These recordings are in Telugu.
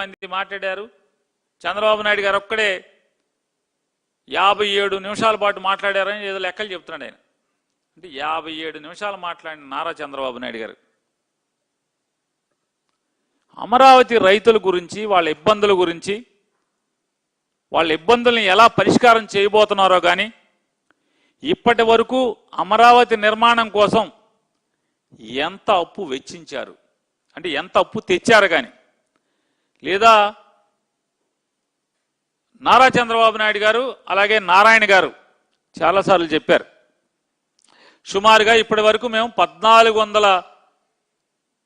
మంది మాట్లాడారు. చంద్రబాబు నాయుడు గారు ఒక్కడే 57 నిమిషాల పాటు మాట్లాడారని ఏదో లెక్కలు చెప్తున్నాడు ఆయన. అంటే 57 నిమిషాలు మాట్లాడిన నారా చంద్రబాబు నాయుడు గారు అమరావతి రైతుల గురించి, వాళ్ళ ఇబ్బందుల గురించి, వాళ్ళ ఇబ్బందుల్ని ఎలా పరిష్కారం చేయబోతున్నారో కానీ, ఇప్పటి వరకు అమరావతి నిర్మాణం కోసం ఎంత అప్పు వెచ్చించారు, అంటే ఎంత అప్పు తెచ్చారు కానీ, లేదా నారా చంద్రబాబు నాయుడు గారు అలాగే నారాయణ గారు చాలాసార్లు చెప్పారు, సుమారుగా ఇప్పటి వరకు మేము 1400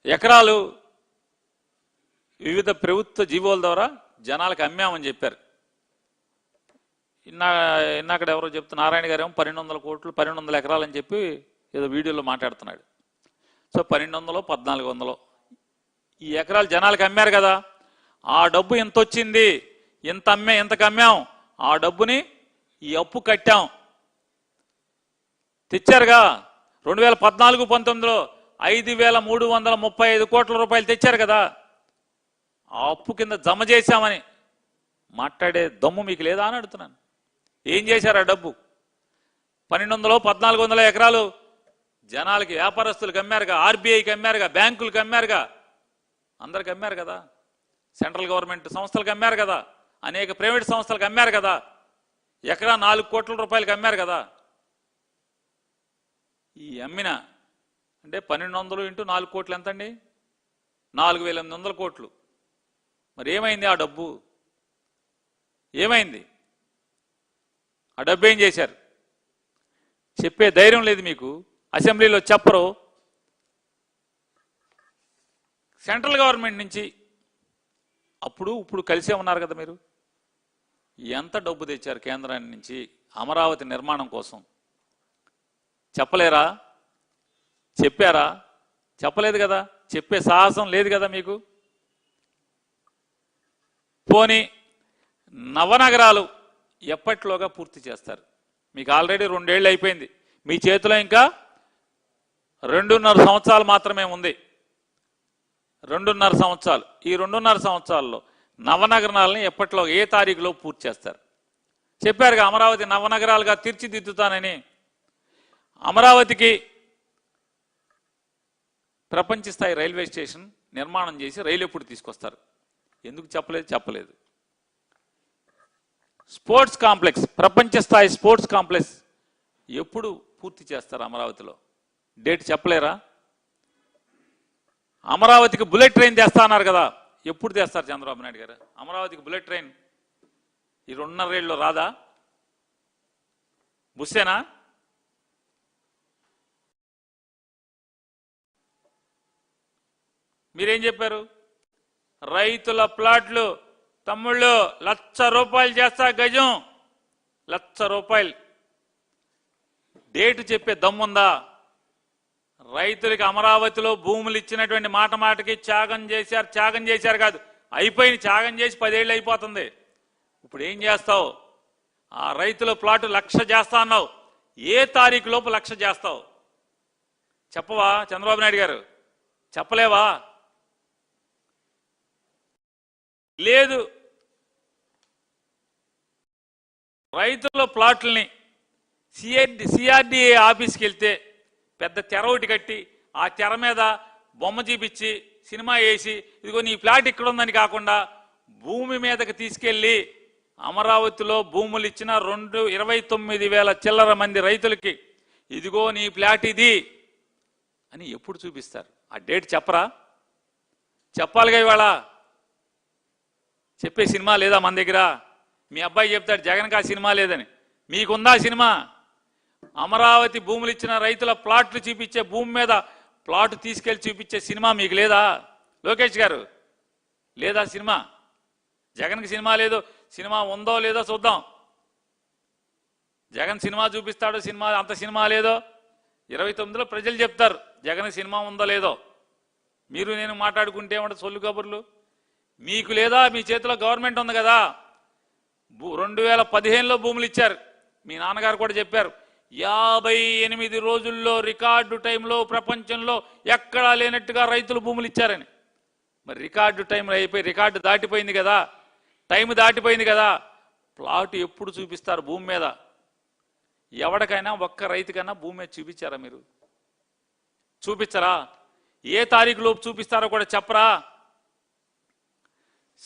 ఎకరాలు వివిధ ప్రభుత్వ జీవోల ద్వారా జనాలకు అమ్మామని చెప్పారు. ఇన్నాకడ ఎవరో చెప్తే నారాయణ గారు ఏమో 1200 కోట్లు 1200 ఎకరాలు అని చెప్పి ఏదో వీడియోలో మాట్లాడుతున్నాడు. సో 1200 1400 ఈ ఎకరాలు జనాలకు అమ్మారు కదా, ఆ డబ్బు ఎంత వచ్చింది, ఎంతకు అమ్మాం, ఆ డబ్బుని ఈ అప్పు కట్టాం. తెచ్చారుగా 2014-19లో 5335 కోట్ల రూపాయలు తెచ్చారు కదా, ఆ అప్పు కింద జమ చేశామని మాట్లాడే దమ్ము మీకు లేదా అని అడుగుతున్నాను. ఏం చేశారు ఆ డబ్బు? 1200-1400 ఎకరాలు జనాలకి, వ్యాపారస్తులకు అమ్మారుగా, ఆర్బీఐకి అమ్మారుగా, బ్యాంకులకు అమ్మారుగా, అందరికి అమ్మారు కదా, సెంట్రల్ గవర్నమెంట్ సంస్థలకు అమ్మారు కదా, అనేక ప్రైవేట్ సంస్థలకు అమ్మారు కదా, ఎకరా 4 కోట్ల రూపాయలకి అమ్మారు కదా. ఈ అమ్మిన అంటే 1200 ఇంటూ 4 కోట్లు ఎంతండి? 4800 కోట్లు. మరి ఏమైంది ఆ డబ్బు? ఏమైంది? ఆ డబ్బు ఏం చేశారు? చెప్పే ధైర్యం లేదు మీకు, అసెంబ్లీలో చెప్పరు. సెంట్రల్ గవర్నమెంట్ నుంచి ఇప్పుడు కలిసే ఉన్నారు కదా మీరు, ఎంత డబ్బు తెచ్చారు కేంద్రాన్ని నుంచి అమరావతి నిర్మాణం కోసం? చెప్పలేరా? చెప్పారా? చెప్పలేదు కదా, చెప్పే సాహసం లేదు కదా మీకు. పోనీ నవనగరాలు ఎప్పట్లోగా పూర్తి చేస్తారు? మీకు ఆల్రెడీ 2 ఏళ్ళు అయిపోయింది, మీ చేతిలో ఇంకా 2.5 సంవత్సరాలు మాత్రమే ఉంది. 2.5 సంవత్సరాలు. ఈ 2.5 సంవత్సరాల్లో నవనగరాలని ఎప్పట్లో ఏ తారీఖులో పూర్తి చేస్తారు? చెప్పారుగా అమరావతి నవనగరాలుగా తీర్చిదిద్దుతానని. అమరావతికి ప్రపంచ స్థాయి రైల్వే స్టేషన్ నిర్మాణం చేసి రైలు ఎప్పుడు తీసుకొస్తారు? ఎందుకు చెప్పలేదు. స్పోర్ట్స్ కాంప్లెక్స్, ప్రపంచ స్థాయి స్పోర్ట్స్ కాంప్లెక్స్ ఎప్పుడు పూర్తి చేస్తారు అమరావతిలో? డేట్ చెప్పలేరా? అమరావతికి బుల్లెట్ ట్రైన్ తెస్తా అన్నారు కదా, ఎప్పుడు తెస్తారు చంద్రబాబు నాయుడు గారు? అమరావతికి బుల్లెట్ ట్రైన్ ఈ 2.5 ఏళ్ళలో రాదా? బుస్సేనా? మీరేం చెప్పారు? రైతుల ప్లాట్లు తమ్ముళ్ళు 1,00,000 రూపాయలు చేస్తా గజం, 1,00,000 రూపాయలు. డేటు చెప్పే దమ్ముందా? రైతులకి అమరావతిలో భూములు ఇచ్చినటువంటి మాటకి త్యాగం చేశారు కాదు, అయిపోయింది. త్యాగం చేసి 10 ఏళ్ళు అయిపోతుంది. ఇప్పుడు ఏం చేస్తావు? ఆ రైతుల ప్లాటు 1,00,000 చేస్తా అన్నావు, ఏ తారీఖు లోపు 1,00,000 చేస్తావు? చెప్పవా చంద్రబాబు నాయుడు గారు? చెప్పలేవా? లేదు. రైతుల ప్లాట్లని సిఆర్డీఏ ఆఫీస్కి వెళ్తే పెద్ద తెర ఒకటి కట్టి ఆ తెర మీద బొమ్మ చూపించి సినిమా వేసి ఇదిగో నీ ప్లాట్ ఇక్కడ ఉందని కాకుండా భూమి మీదకి తీసుకెళ్ళి అమరావతిలో భూములు ఇచ్చిన 29,000 చిల్లర మంది రైతులకి ఇదిగో నీ ప్లాట్ ఇది అని ఎప్పుడు చూపిస్తారు? ఆ డేట్ చెప్పరా? చెప్పాలిగా. ఇవాళ చెప్పే సినిమా లేదా మన దగ్గర? మీ అబ్బాయి చెప్తాడు జగన్కి ఆ సినిమా లేదని. మీకుందా సినిమా? అమరావతి భూములు ఇచ్చిన రైతుల ప్లాట్లు చూపించే, భూమి మీద ప్లాట్ తీసుకెళ్లి చూపించే సినిమా మీకు లేదా లోకేష్ గారు? లేదా సినిమా? జగన్కి సినిమా లేదు. సినిమా ఉందో లేదో చూద్దాం. జగన్ సినిమా చూపిస్తాడో, సినిమా అంత సినిమా లేదో 29లో ప్రజలు చెప్తారు జగన్ సినిమా ఉందో లేదో. మీరు నేను మాట్లాడుకుంటే ఏమంటే సొల్లు కబుర్లు. మీకు లేదా? మీ చేతిలో గవర్నమెంట్ ఉంది కదా. 2015లో భూములు ఇచ్చారు. మీ నాన్నగారు కూడా చెప్పారు 58 రోజుల్లో రికార్డు టైంలో ప్రపంచంలో ఎక్కడా లేనట్టుగా రైతులు భూములు ఇచ్చారని. మరి రికార్డు టైంలో అయిపోయి రికార్డు దాటిపోయింది కదా, టైం దాటిపోయింది కదా. ప్లాట్ ఎప్పుడు చూపిస్తారు భూమి మీద? ఎవరికైనా ఒక్క రైతుకైనా భూమి మీద చూపించారా మీరు? చూపించరా? ఏ తారీఖు లోపు చూపిస్తారో కూడా చెప్పరా?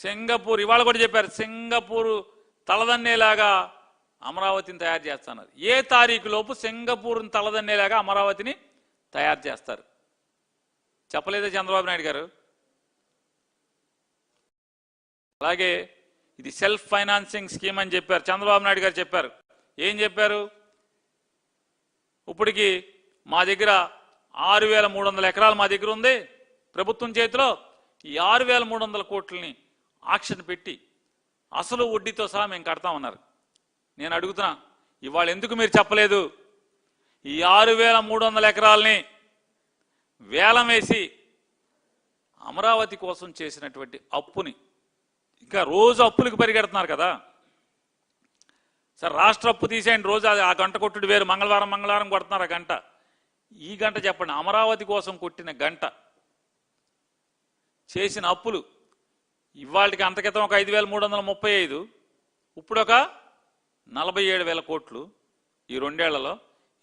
సింగపూర్ ఇవాళ కూడా చెప్పారు, సింగపూర్ తలదన్నేలాగా అమరావతిని తయారు చేస్తున్నారు. ఏ తారీఖు లోపు సింగపూర్ని తలదన్నేలాగా అమరావతిని తయారు చేస్తారు? చెప్పలేదా చంద్రబాబు నాయుడు గారు? అలాగే ఇది సెల్ఫ్ ఫైనాన్సింగ్ స్కీమ్ అని చెప్పారు, చంద్రబాబు నాయుడు గారు చెప్పారు. ఏం చెప్పారు? ఇప్పటికి మా దగ్గర 6,300 ఎకరాలు మా దగ్గర ఉంది ప్రభుత్వం చేతిలో. ఈ 6,300 కోట్లని ఆక్షన్ పెట్టి అసలు వడ్డీతో సహా మేము కడతామన్నారు. నేను అడుగుతున్నా, ఇవాళ ఎందుకు మీరు చెప్పలేదు? ఈ 6,300 ఎకరాలని వేలం వేసి అమరావతి కోసం చేసినటువంటి అప్పుని, ఇంకా రోజు అప్పులకు పరిగెడుతున్నారు కదా సార్. రాష్ట్ర అప్పు తీసేయండి, రోజు ఆ గంట కొట్టుడు వేరు. మంగళవారం కొడుతున్నారు ఆ గంట. ఈ గంట చెప్పండి, అమరావతి కోసం కొట్టిన గంట, చేసిన అప్పులు ఇవాళకి అంతకితం ఒక 5,335, ఇప్పుడు ఒక 47,000 కోట్లు ఈ 2 ఏళ్లలో.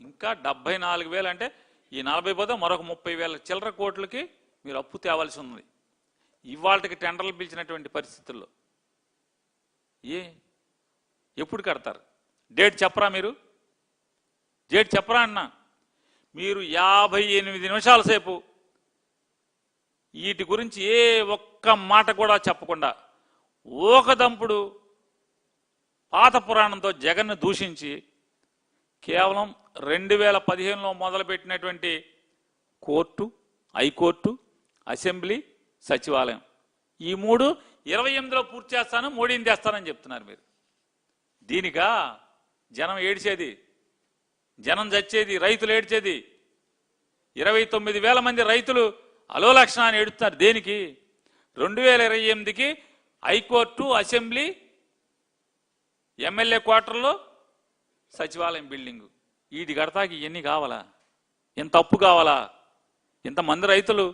ఇంకా 74,000 అంటే ఈ 40 పోతే మరొక 30,000 చిల్లర కోట్లకి మీరు అప్పు తేవాల్సి ఉంది ఇవాళకి టెండర్లు పిలిచినటువంటి పరిస్థితుల్లో. ఎప్పుడు కడతారు? డేట్ చెప్పరా మీరు? డేట్ చెప్పరా అన్నా? మీరు 58 నిమిషాల సేపు వీటి గురించి ఏ ఒక్క మాట కూడా చెప్పకుండా ఓకదంపుడు పాత పురాణంతో జగన్ను దూషించి కేవలం 2015లో మొదలుపెట్టినటువంటి కోర్టు, హైకోర్టు, అసెంబ్లీ, సచివాలయం, ఈ 3 28లో పూర్తి చేస్తాను, మోడీని తెస్తానని చెప్తున్నారు మీరు. దీనికా జనం ఏడ్చేది? జనం చచ్చేది? రైతులు ఏడ్చేది? 29,000 మంది రైతులు అలోలక్షణాన్ని ఏడుస్తున్నారు. దేనికి? 2028కి హైకోర్టు, అసెంబ్లీ, ఎమ్మెల్యే క్వార్టర్లో సచివాలయం బిల్డింగు. వీటి కడతాకి ఇవన్నీ కావాలా? ఇంత అప్పు కావాలా? ఇంతమంది రైతులు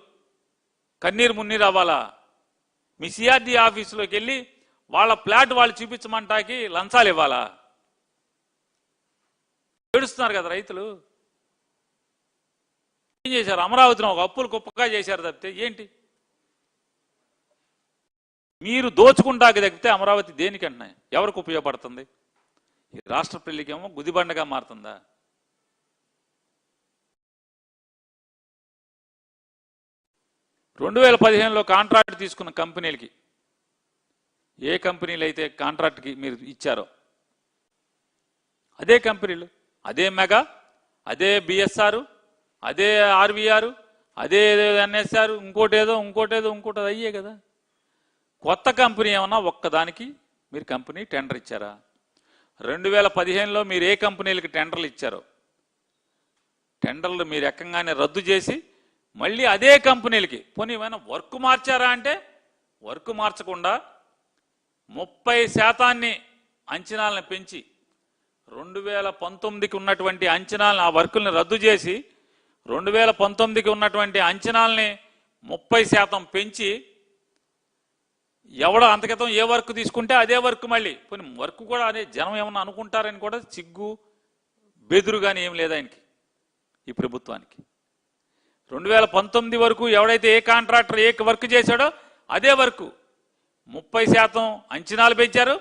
కన్నీరు మున్నీరు అవ్వాలా? మీ సిఆర్డీ ఆఫీసులోకి వెళ్ళి వాళ్ళ ప్లాట్ వాళ్ళు చూపించమంటాకి లంచాలు ఇవ్వాలా? ఏడుస్తున్నారు కదా రైతులు. ఏం చేశారు? అమరావతిని ఒక అప్పులు కుప్పగా చేశారు తప్పితే ఏంటి? మీరు దోచుకుంటాకి తప్పితే అమరావతి దేనికంటున్నా ఎవరికి ఉపయోగపడుతుంది? ఈ రాష్ట్ర పెళ్లికేమో గుదిబండగా మారుతుందా? రెండు 2015లో కాంట్రాక్ట్ తీసుకున్న కంపెనీలకి, ఏ కంపెనీలు అయితే కాంట్రాక్ట్కి మీరు ఇచ్చారో అదే కంపెనీలు, అదే మెగా, అదే బిఎస్ఆర్, అదే ఆర్వీఆర్, అదే ఎన్ఎస్ఆర్, ఇంకోటేదో అయ్యే కదా. కొత్త కంపెనీ ఏమన్నా ఒక్కదానికి మీరు కంపెనీ టెండర్ ఇచ్చారా? 2015లో మీరు ఏ కంపెనీలకి టెండర్లు ఇచ్చారో టెండర్లు మీరు ఎక్కంగానే రద్దు చేసి మళ్ళీ అదే కంపెనీలకి పోనీ ఏమైనా వర్క్ మార్చారా అంటే వర్క్ మార్చకుండా 30% అంచనాలను పెంచి 2019కి ఉన్నటువంటి అంచనాలను, ఆ వర్కుల్ని రద్దు చేసి 2019కి ఉన్నటువంటి అంచనాలని 30% పెంచి ఎవడో అంతకితం ఏ వర్క్ తీసుకుంటే అదే వర్క్ మళ్ళీ పోనీ వర్క్ కూడా అదే జనం ఏమన్నా అనుకుంటారని కూడా సిగ్గు బెదురు కానీ ఏం లేదు ఆయనకి, ఈ ప్రభుత్వానికి. 2019 వరకు ఎవడైతే ఏ కాంట్రాక్టర్ ఏ వర్క్ చేశాడో అదే వర్క్ 30% అంచనాలు పెంచారు.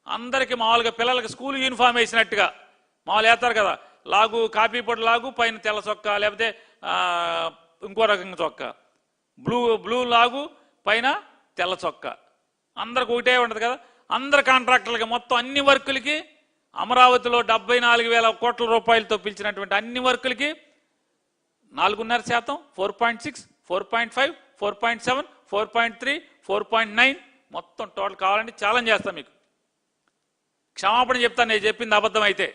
అందరికి మామూలుగా పిల్లలకి స్కూల్ యూనిఫామ్ వేసినట్టుగా మామూలు వేస్తారు కదా, లాగు కాపీ పొడి లాగు, పైన తెల్ల చొక్కా, లేకపోతే ఇంకో రకంగా చొక్కా, బ్లూ లాగు, పైన తెల్ల చొక్కా, అందరికి ఒకటే ఉంటుంది కదా. అందరు కాంట్రాక్టర్లకి మొత్తం అన్ని వర్కులకి అమరావతిలో 74,000 కోట్ల రూపాయలతో పిలిచినటువంటి అన్ని వర్కులకి 4.5%, 4.6, 4.5, 4.7, 4.3, 4.9 మొత్తం టోటల్ కావాలంటే ఛాలెంజ్ చేస్తాను మీకు. క్షమాపణ చెప్తాను నేను చెప్పింది అబద్ధం అయితే.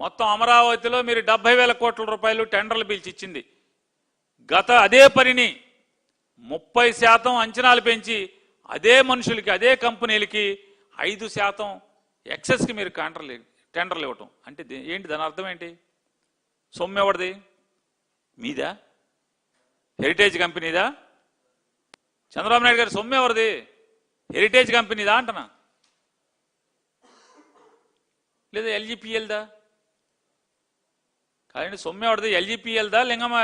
మొత్తం అమరావతిలో మీరు 70,000 కోట్ల రూపాయలు టెండర్లు పిలిచి ఇచ్చింది. అదే పనిని 30% అంచనాలు పెంచి అదే మనుషులకి, అదే కంపెనీలకి 5% ఎక్సెస్కి మీరు టెండర్లు ఇవ్వటం అంటే ఏంటి? దాని అర్థం ఏంటి? సొమ్ము ఎవరిది? మీదా? హెరిటేజ్ కంపెనీదా? చంద్రబాబు నాయుడు గారి సొమ్ము ఎవరిది? హెరిటేజ్ కంపెనీదా అంటున్నా, లేదా ఎల్జీపీఎల్దా? కాదండి, సొమ్ము ఎవరిది? ఎల్జీపీఎల్దా లింగమ